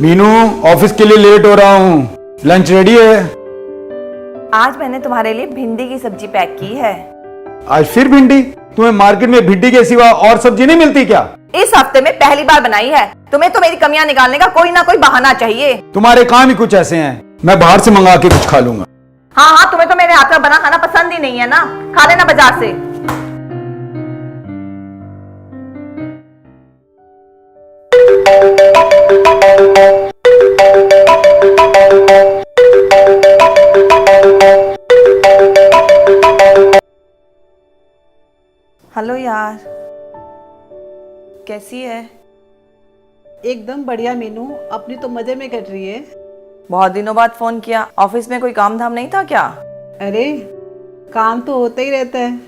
Meenu, office के लिए late हो रहा हूँ, लंच रेडी है? आज मैंने तुम्हारे लिए भिंडी की सब्जी पैक की है। आज फिर भिंडी? तुम्हें मार्केट में भिंडी के सिवा और सब्जी नहीं मिलती क्या? इस हफ्ते में पहली बार बनाई है। तुम्हें तो मेरी कमियां निकालने का कोई ना कोई बहाना चाहिए। तुम्हारे काम ही कुछ ऐसे हैं। मैं बाहर से मंगा के कुछ खा लूंगा। हाँ हाँ, तुम्हें तो मेरे हाथ का बना खाना पसंद ही नहीं है ना, खा लेना बाजार से। हेलो यार, कैसी है? एकदम बढ़िया मीनू, अपनी तो मजे में कट रही है। बहुत दिनों बाद फोन किया। ऑफिस में कोई काम धाम नहीं था क्या? अरे काम तो होता ही रहता है।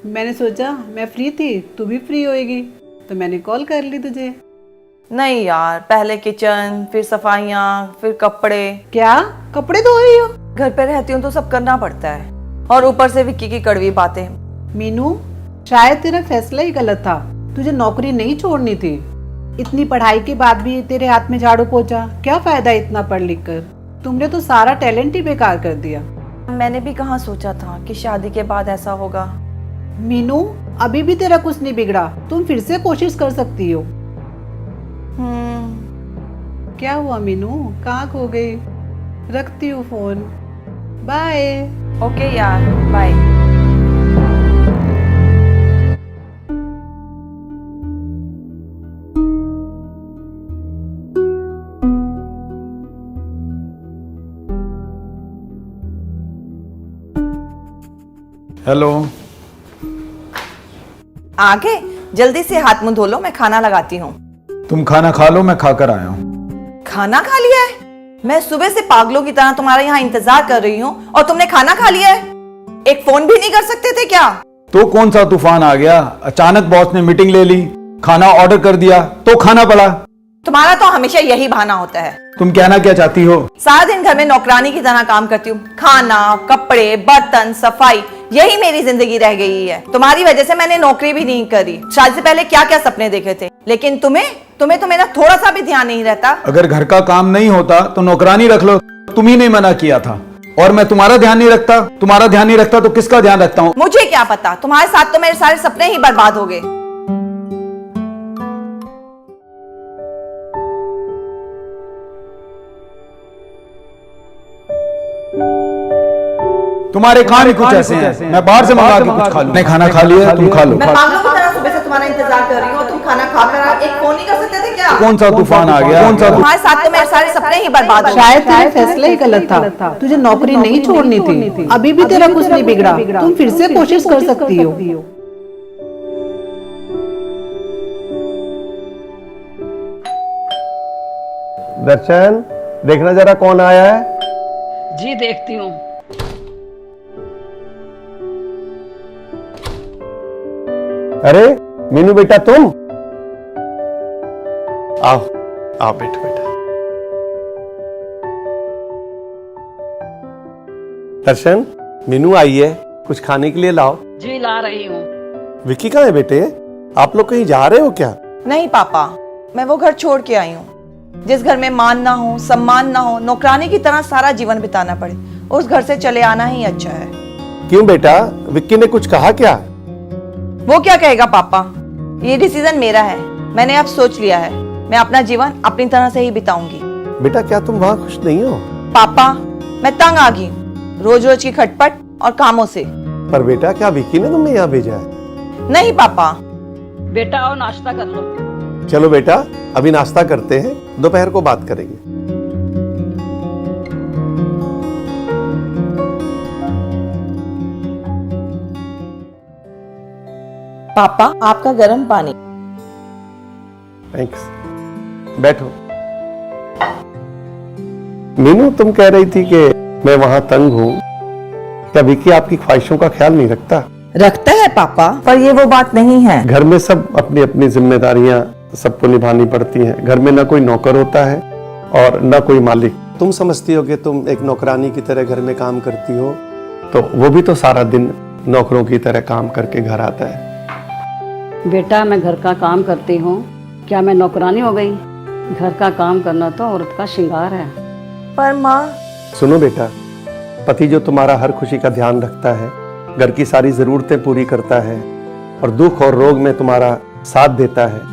मैंने सोचा मैं फ्री थी, तू भी फ्री होएगी, तो मैंने कॉल कर ली तुझे। नहीं यार, पहले किचन, फिर सफाइयाँ, फिर कपड़े। क्या कपड़े धो रही हो? घर पे रहती हूँ तो सब करना पड़ता है, और ऊपर से विक्की की कड़वी बातें। मीनू, शायद तेरा फैसला ही गलत था। तुझे नौकरी नहीं छोड़नी थी। इतनी पढ़ाई के बाद भी तेरे हाथ में झाड़ू पोंछा, क्या फायदा इतना पढ़ लिख कर? तुमने तो सारा टैलेंट ही बेकार कर दिया। मैंने भी कहाँ सोचा था कि शादी के बाद ऐसा होगा। मीनू, अभी भी तेरा कुछ नहीं बिगड़ा, तुम फिर से कोशिश कर सकती हो। क्या हुआ मीनू, कहाँ खो गई? रखती हूँ फोन, बाय। ओके यार, बाय। हेलो। आगे जल्दी से हाथ मुंह धो लो, मैं खाना लगाती हूँ। तुम खाना खा लो, मैं खाकर आया हूँ। खाना खा लिया है? मैं सुबह से पागलों की तरह तुम्हारा यहाँ इंतजार कर रही हूँ और तुमने खाना खा लिया है? एक फोन भी नहीं कर सकते थे क्या? तो कौन सा तूफान आ गया? अचानक बॉस ने मीटिंग ले ली, खाना ऑर्डर कर दिया तो खाना पड़ा। तुम्हारा तो हमेशा यही बहाना होता है। तुम कहना क्या चाहती हो? सारा दिन घर में नौकरानी की तरह काम करती हूँ। खाना, कपड़े, बर्तन, सफाई, यही मेरी जिंदगी रह गई है। तुम्हारी वजह से मैंने नौकरी भी नहीं करी। शादी से पहले क्या क्या सपने देखे थे, लेकिन तुम्हें तो मेरा थोड़ा सा भी ध्यान नहीं रहता। अगर घर का काम नहीं होता तो नौकरानी रख लो, तुम ही नहीं मना किया था। और मैं तुम्हारा ध्यान नहीं रखता? तुम्हारा ध्यान नहीं रखता तो किसका ध्यान रखता हूँ? मुझे क्या पता, तुम्हारे साथ तो मेरे सारे सपने ही बर्बाद हो गए। तुम्हारे काम ही कुछ ऐसे हैं। मैं बाहर से मंगा के कुछ खा लूं। मैं खाना खा लिया, तुम खा लो। मैं पागलों की तरह सुबह से तुम्हारा इंतजार कर रही हूँ, तुम खाना खाकर एक फोन नहीं कर सकते थे क्या? कौन सा तूफान आ गया? कौन सा? तुम्हारे साथ तो मेरे सारे सपने ही बर्बाद हो गए। शायद तेरा फैसला ही गलत था। तुझे नौकरी नहीं छोड़नी थी। अभी भी तेरा कुछ नहीं बिगड़ा, तुम फिर से कोशिश कर सकती हो। दर्शन, देखना जरा कौन आया है। जी देखती हूँ। अरे मीनू बेटा, तुम आओ आओ, बैठो बेटा। दर्शन, मीनू आई है, कुछ खाने के लिए लाओ। जी ला रही हूँ। विक्की कहाँ है बेटे? आप लोग कहीं जा रहे हो क्या? नहीं पापा, मैं वो घर छोड़ के आई हूँ जिस घर में मान ना हो, सम्मान ना हो, नौकरानी की तरह सारा जीवन बिताना पड़े। उस घर से चले आना ही अच्छा है। क्यों बेटा, विक्की ने कुछ कहा क्या? वो क्या कहेगा पापा, ये डिसीजन मेरा है। मैंने अब सोच लिया है, मैं अपना जीवन अपनी तरह से ही बिताऊंगी। बेटा, क्या तुम वहाँ खुश नहीं हो? पापा, मैं तंग आ गई रोज रोज की खटपट और कामों से। पर बेटा, क्या विक्की ने तुम्हें यहाँ भेजा है? नहीं पापा। बेटा आओ नाश्ता कर लो। चलो बेटा, अभी नाश्ता करते हैं, दोपहर को बात करेंगे। पापा, आपका गर्म पानी। थैंक्स, बैठो। मीनू, तुम कह रही थी कि मैं वहां तंग हूँ। क्या विक्की आपकी ख्वाहिशों का ख्याल नहीं रखता? रखता है पापा, पर ये वो बात नहीं है। घर में सब अपनी अपनी जिम्मेदारियां सबको निभानी पड़ती हैं। घर में ना कोई नौकर होता है और ना कोई मालिक। तुम समझती हो कि तुम एक नौकरानी की तरह घर में काम करती हो, तो वो भी तो सारा दिन नौकरों की तरह काम करके घर आता है। बेटा मैं घर का काम करती हूँ, क्या मैं नौकरानी हो गई? घर का काम करना तो औरत का श्रृंगार है। पर माँ, सुनो बेटा, पति जो तुम्हारा हर खुशी का ध्यान रखता है, घर की सारी जरूरतें पूरी करता है और दुख और रोग में तुम्हारा साथ देता है,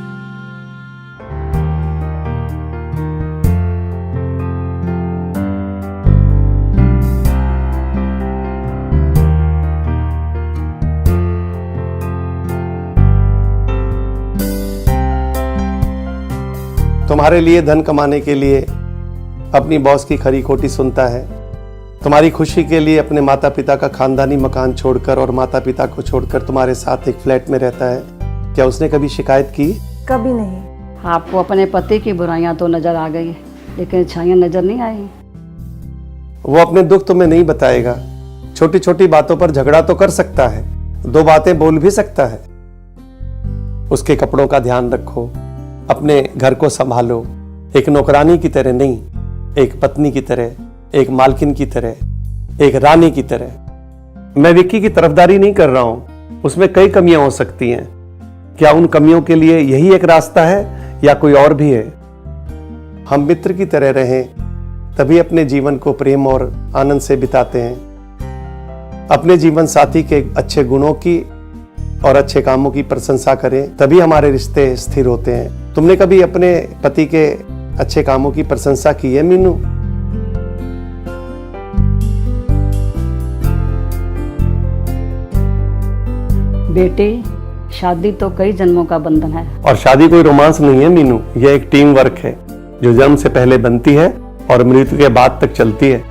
तुम्हारे लिए धन कमाने के लिए अपनी बॉस की खरी खोटी सुनता है, तुम्हारी खुशी के लिए अपने माता पिता का खानदानी मकान छोड़कर और माता पिता को छोड़कर तुम्हारे साथ एक फ्लैट में रहता है। क्या उसने कभी शिकायत की? कभी नहीं। आपको अपने पति की बुराइयां तो नजर आ गई, लेकिन अच्छाइयां नजर नहीं आई। वो अपने दुख तुम्हें नहीं बताएगा, छोटी छोटी बातों पर झगड़ा तो कर सकता है, दो बातें बोल भी सकता है। उसके कपड़ों का ध्यान रखो, अपने घर को संभालो, एक नौकरानी की तरह नहीं, एक पत्नी की तरह, एक मालकिन की तरह, एक रानी की तरह। मैं विक्की की तरफदारी नहीं कर रहा हूं, उसमें कई कमियां हो सकती हैं। क्या उन कमियों के लिए यही एक रास्ता है या कोई और भी है? हम मित्र की तरह रहें, तभी अपने जीवन को प्रेम और आनंद से बिताते हैं। अपने जीवन साथी के अच्छे गुणों की और अच्छे कामों की प्रशंसा करें, तभी हमारे रिश्ते स्थिर होते हैं। तुमने कभी अपने पति के अच्छे कामों की प्रशंसा की है मीनू? बेटे, शादी तो कई जन्मों का बंधन है। और शादी कोई रोमांस नहीं है मीनू, यह एक टीम वर्क है जो जन्म से पहले बनती है और मृत्यु के बाद तक चलती है।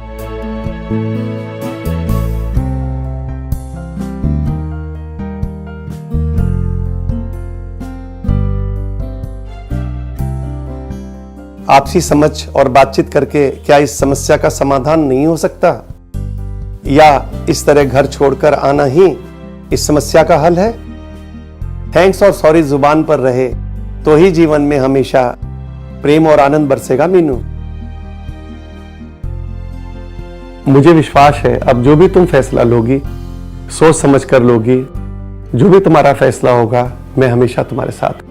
आपसी समझ और बातचीत करके क्या इस समस्या का समाधान नहीं हो सकता? या इस तरह घर छोड़कर आना ही इस समस्या का हल है? थैंक्स और सॉरी जुबान पर रहे तो ही जीवन में हमेशा प्रेम और आनंद बरसेगा मीनू। मुझे विश्वास है अब जो भी तुम फैसला लोगी, सोच समझ कर लोगी। जो भी तुम्हारा फैसला होगा, मैं हमेशा तुम्हारे साथ।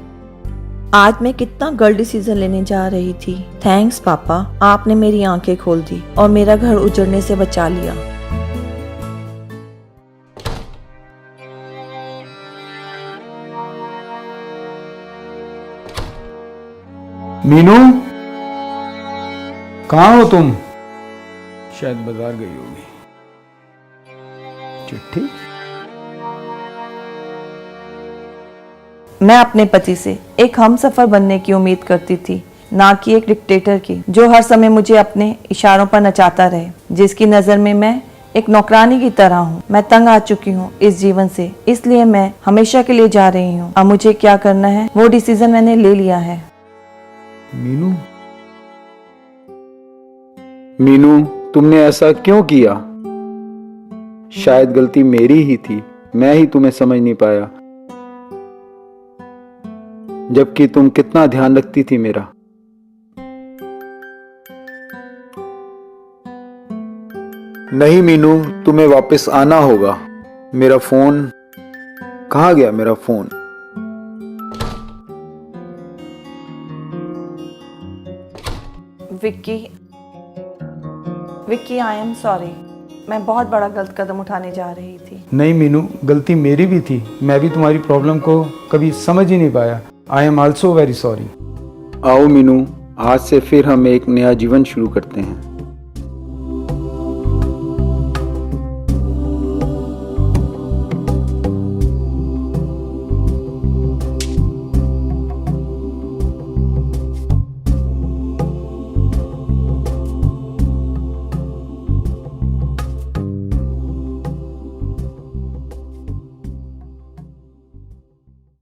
आज मैं कितना गलत डिसीजन लेने जा रही थी। थैंक्स पापा, आपने मेरी आंखें खोल दी और मेरा घर उजड़ने से बचा लिया। मीनू, कहाँ हो तुम? शायद बाजार गई होगी। चिट्ठी? मैं अपने पति से एक हमसफर बनने की उम्मीद करती थी, ना कि एक डिक्टेटर की जो हर समय मुझे अपने इशारों पर नचाता रहे, जिसकी नजर में मैं एक नौकरानी की तरह हूँ। मैं तंग आ चुकी हूँ इस जीवन से, इसलिए मैं हमेशा के लिए जा रही हूँ। अब मुझे क्या करना है वो डिसीजन मैंने ले लिया है। मीनू, मीनू, तुमने ऐसा क्यों किया? शायद गलती मेरी ही थी, मैं ही तुम्हें समझ नहीं पाया, जबकि तुम कितना ध्यान रखती थी मेरा। नहीं मीनू, तुम्हें वापस आना होगा। मेरा फोन कहाँ गया? मेरा phone. Vicky, Vicky, I am sorry. मैं बहुत बड़ा गलत कदम उठाने जा रही थी। नहीं मीनू, गलती मेरी भी थी। मैं भी तुम्हारी प्रॉब्लम को कभी समझ ही नहीं पाया। I am also very sorry. आओ मीनू, आज से फिर हम एक नया जीवन शुरू करते हैं।